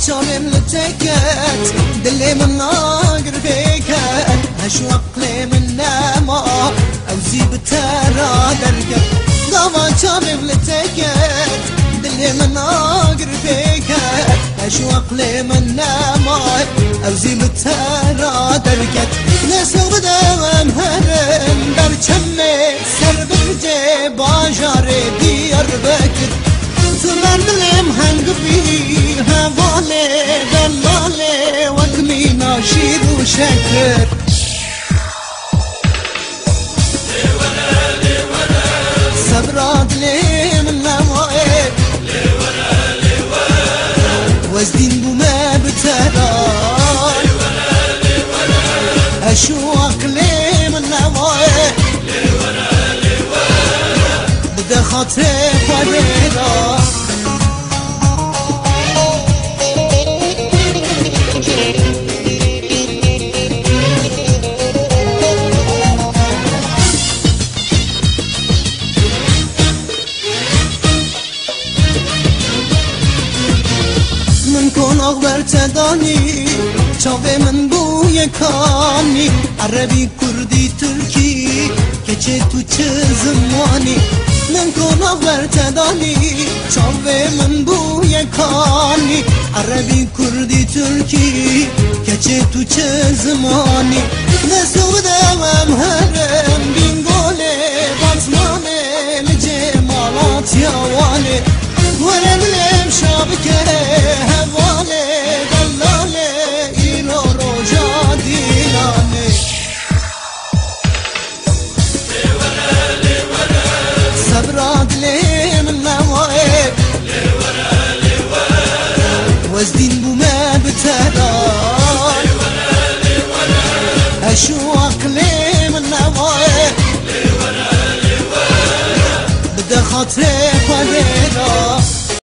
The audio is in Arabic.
شامم لتكت دلي من ناقر فيكت أشوق لي من نما أو زيب ترى دركت ضما شامم لتكت دلي من ناقر فيكت أشوق لي من نما أو زيب ترى دركت نسو بدوام هرم برچمي سر برجي باجاري ديار بكت سران دلم هنگ بی هواله دلاله وکمی ناشید و شکر صبرات لي من نوائب وزدين بما بتران أشواق لي من نوائب بدا خاطر وريرا من كون أخبر تداني چاوه من بوی کانی عربی کردی ترکی کچه تو چه زمانی من کن أخبر تداني چاوه من بوی کانی عربی کردی ترکی کچه تو چه زمانی نسو دوام هرم بینگوله بازمانه لجمالات یاوانه ورم لم شابكه هواله دلاله إلو روجا ديلانه صبرات لي من نوائب وزدين بما بتدان أشواق لي من نوائب بدا خاطر وريرا